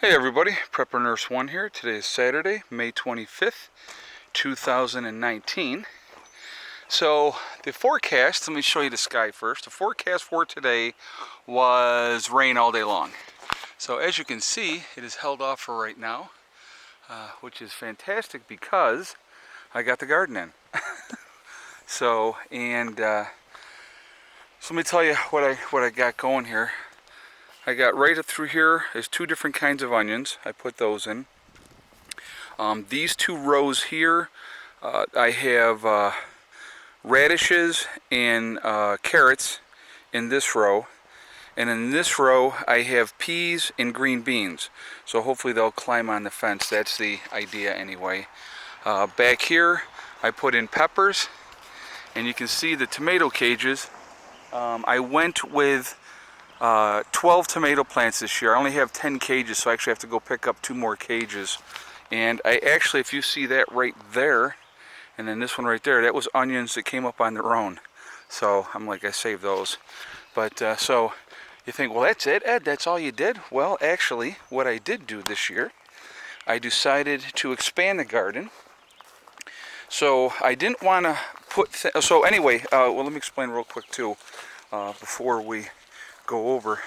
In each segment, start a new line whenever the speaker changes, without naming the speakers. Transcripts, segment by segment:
Hey everybody, Prepper Nurse 1 here. Today is Saturday, May 25th, 2019. So the forecast, let me show you the sky first. The forecast for today was rain all day long. So as you can see, it is held off for right now, which is fantastic because I got the garden in. So let me tell you what I got going here. I got right up through here is two different kinds of onions. I put those in. These two rows here, I have radishes and carrots in this row. And in this row, I have peas and green beans. So hopefully they'll climb on the fence. That's the idea anyway. Back here, I put in peppers. And you can see the tomato cages. I went with 12 tomato plants this year. I only have 10 cages, so I actually have to go pick up 2 more cages. And I actually, if you see that right there, and then this one right there, that was onions that came up on their own. So I'm like, I saved those. But so you think, well, that's it, Ed, that's all you did? Well, actually, what I did do this year, I decided to expand the garden. So I didn't want to put, so anyway, well, let me explain real quick too, before we go over.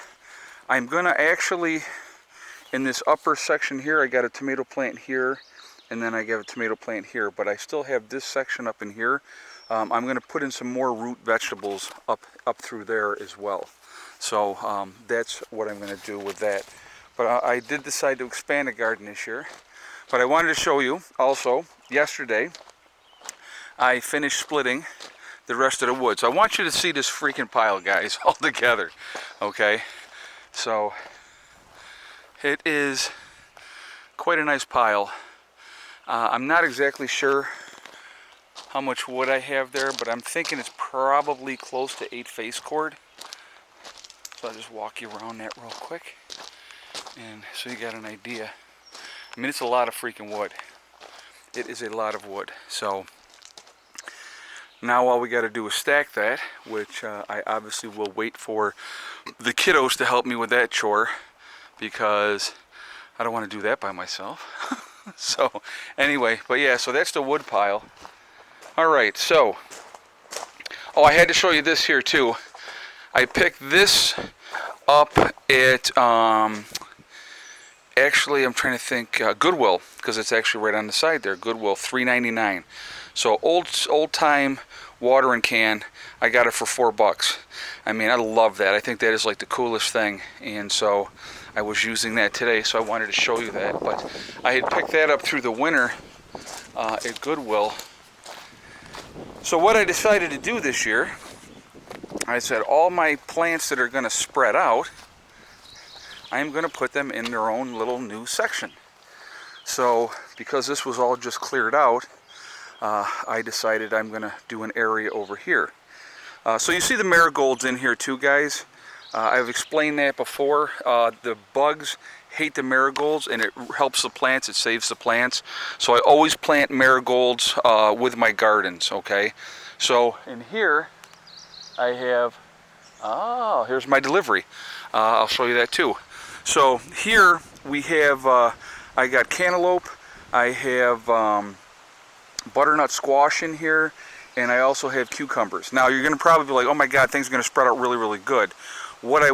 I'm going to actually, in this upper section here, I got a tomato plant here, and then I got a tomato plant here, but I still have this section up in here. I'm going to put in some more root vegetables up through there as well. So that's what I'm going to do with that. But I did decide to expand the garden this year. But I wanted to show you also, yesterday, I finished splitting the rest of the wood. So I want you to see this freaking pile, guys, all together. Okay, so it is quite a nice pile. I'm not exactly sure how much wood I have there, but I'm thinking it's probably close to 8 face cord. So I'll just walk you around that real quick, and so you got an idea. I mean, it's a lot of freaking wood. It is a lot of wood. So now all we got to do is stack that, which I obviously will wait for the kiddos to help me with that chore, because I don't want to do that by myself. So anyway, but yeah, so that's the wood pile. Alright, so, oh, I had to show you this here too. I picked this up at, actually I'm trying to think, Goodwill, because it's actually right on the side there, Goodwill, $3.99. So old time watering can, I got it for $4. I mean, I love that. I think that is like the coolest thing, and so I was using that today, so I wanted to show you that. But I had picked that up through the winter at Goodwill. So what I decided to do this year, I said all my plants that are going to spread out, I'm going to put them in their own little new section. So because this was all just cleared out, I decided I'm going to do an area over here. So you see the marigolds in here too, guys. I've explained that before. The bugs hate the marigolds, and it helps the plants, it saves the plants. So I always plant marigolds with my gardens, okay? So in here, I have, oh, here's my delivery. I'll show you that too. So here we have, I got cantaloupe, I have butternut squash in here, and I also have cucumbers. Now you're going to probably be like, oh my god, things are going to spread out really, really good. What I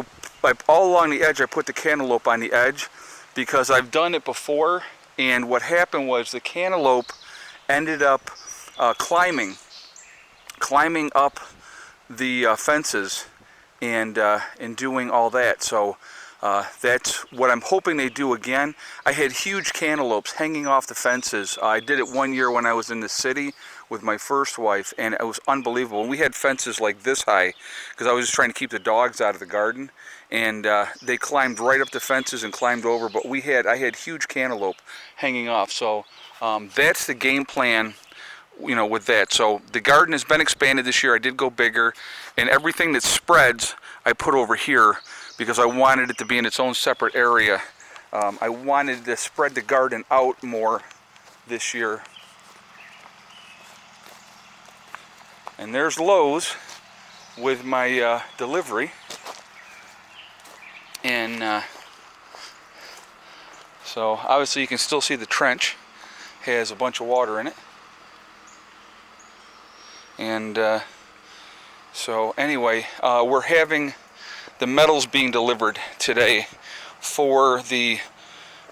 all along the edge, I put the cantaloupe on the edge because I've done it before, and what happened was the cantaloupe ended up climbing up the fences and doing all that. So that's what I'm hoping they do again. I had huge cantaloupes hanging off the fences. I did it one year when I was in the city with my first wife, and it was unbelievable. And we had fences like this high because I was just trying to keep the dogs out of the garden, and they climbed right up the fences and climbed over. But I had huge cantaloupe hanging off. So that's the game plan, you know, with that. So the garden has been expanded this year. I did go bigger, and everything that spreads I put over here because I wanted it to be in its own separate area. I wanted to spread the garden out more this year. And there's Lowe's with my delivery. And So obviously you can still see the trench has a bunch of water in it. And so anyway, we're having the metals being delivered today for the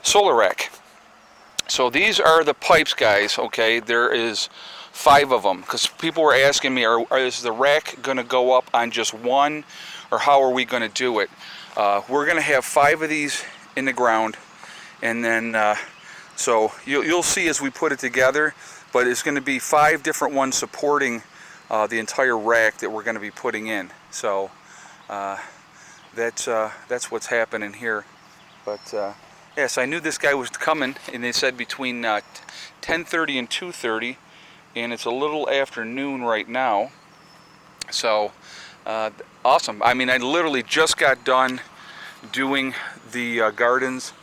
solar rack. So these are the pipes, guys. Okay, there is 5 of them, because people were asking me, is the rack going to go up on just one, or how are we going to do it? We're going to have 5 of these in the ground, and then so you'll see as we put it together, but it's going to be 5 different ones supporting the entire rack that we're going to be putting in. So that's what's happening here. But yes, I knew this guy was coming, and they said between 10:30 and 2:30, and it's a little afternoon right now. So awesome. I mean, I literally just got done doing the gardens,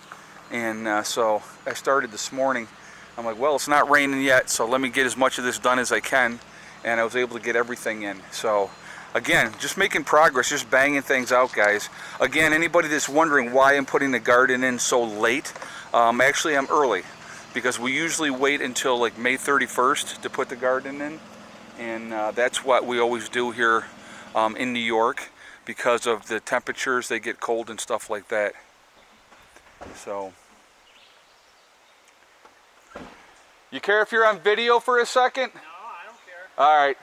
and so I started this morning. I'm like, well, it's not raining yet, so let me get as much of this done as I can, and I was able to get everything in. So again, just making progress, just banging things out, guys. Again, anybody that's wondering why I'm putting the garden in so late, actually I'm early, because we usually wait until like May 31st to put the garden in, and that's what we always do here in New York, because of the temperatures. They get cold and stuff like that. So you care if you're on video for a second?
No, I don't care.
All right.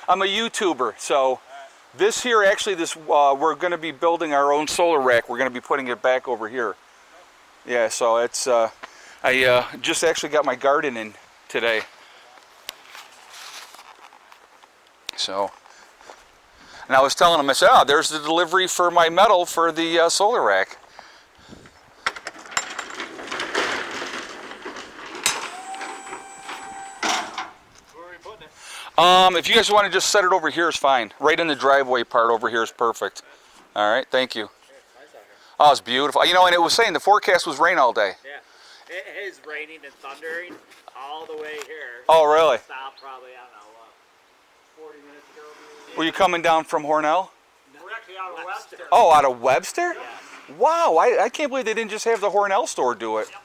I'm a YouTuber, so this here, actually, we're going to be building our own solar rack. We're going to be putting it back over here. Yeah, so it's I just actually got my garden in today. So, and I was telling them, I said, oh, there's the delivery for my metal for the solar rack. If you guys want to just set it over here, is fine. Right in the driveway part over here is perfect. All right, thank you. Oh, it's beautiful. You know, and it was saying the forecast was rain all day.
Yeah, it is raining and thundering all the way here.
Oh, really?
Stopped probably, I don't know, 40 minutes ago.
Were you coming down from Hornell?
We're actually out of Webster.
Oh, out of Webster?
Yeah.
Wow, I can't believe they didn't just have the Hornell store do it.
Yep.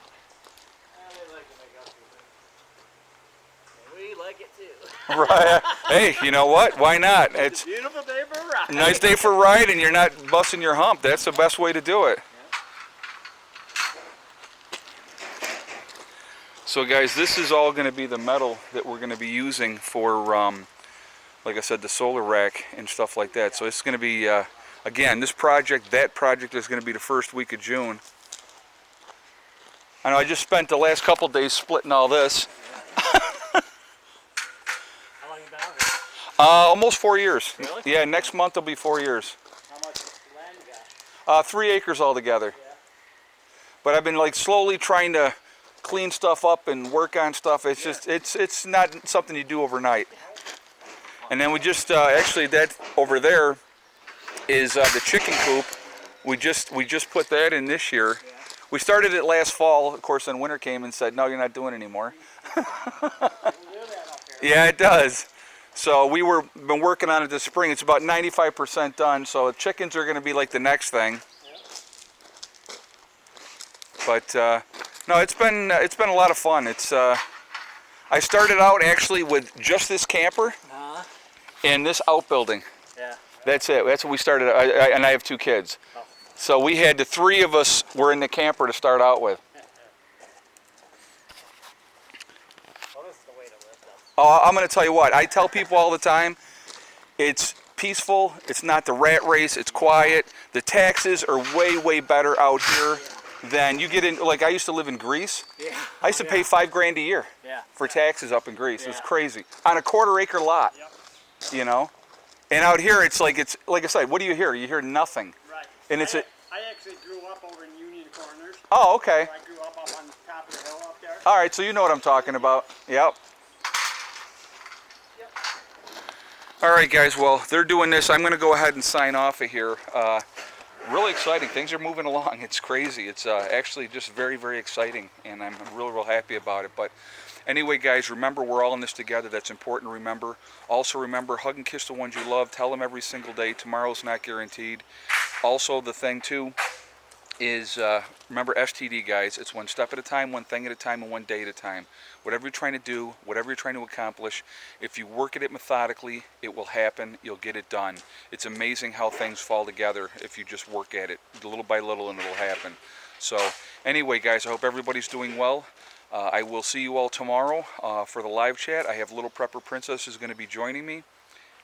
They like to make up things. And we like it too.
Right. Hey, you know what? Why not?
It's a beautiful day for a ride.
Nice day for a ride, and you're not busting your hump. That's the best way to do it. So guys, this is all going to be the metal that we're going to be using for, like I said, the solar rack and stuff like that. So it's going to be, again, this project, that project is going to be the first week of June. I know I just spent the last couple days splitting all this.
How long you been out here?
Almost 4 years.
Really?
Yeah, next month will be 4 years.
How much land you got?
3 acres altogether.
Yeah.
But I've been like slowly trying to clean stuff up and work on stuff. It's just it's not something you do overnight. And then we just actually, that over there is the chicken coop. We just put that in this year.
Yeah.
We started it last fall. Of course, then winter came and said, no, you're not doing it anymore. Yeah, it does. So we been working on it this spring. It's about 95% done. So chickens are going to be like the next thing. But no, it's been a lot of fun. It's I started out actually with just this camper and this outbuilding.
Yeah.
That's it. That's what we started. And I have 2 kids.
Oh.
So we had the 3 of us were in the camper to start out with.
Well, this is the way to live, though.
Oh, I'm going to tell you what. I tell people all the time, it's peaceful. It's not the rat race. It's quiet. The taxes are way, way better out here than you get in. Like I used to live in Greece.
Yeah.
I used to pay $5 grand a year
Yeah.
for taxes up in Greece. It was
Yeah.
crazy on a 1/4 acre lot.
Yep.
You know, and out here it's like I said. What do you hear? You hear nothing.
Right.
And it's
I actually grew up over in Union Corners.
Oh, okay.
I grew up on the top of the hill up there.
All right, so you know what I'm talking about. Yep.
Yep.
All right, guys. Well, they're doing this. I'm going to go ahead and sign off of here. Really exciting. Things are moving along. It's crazy. It's actually just very, very exciting, and I'm real, real happy about it. But anyway, guys, remember we're all in this together. That's important to remember. Also remember, hug and kiss the ones you love. Tell them every single day. Tomorrow's not guaranteed. Also, the thing too, is remember STD, guys. It's one step at a time, one thing at a time, and one day at a time. Whatever you're trying to do, whatever you're trying to accomplish, if you work at it methodically, it will happen. You'll get it done. It's amazing how things fall together if you just work at it little by little, and it'll happen. So anyway, guys, I hope everybody's doing well. I will see you all tomorrow for the live chat. I have Little Prepper Princess is going to be joining me.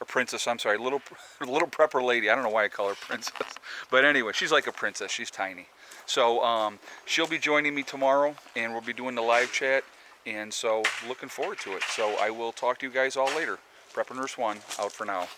Or princess, I'm sorry, little prepper lady. I don't know why I call her princess, but anyway, she's like a princess. She's tiny. So she'll be joining me tomorrow, and we'll be doing the live chat, and so looking forward to it. So I will talk to you guys all later. Prepper Nurse 1 out for now.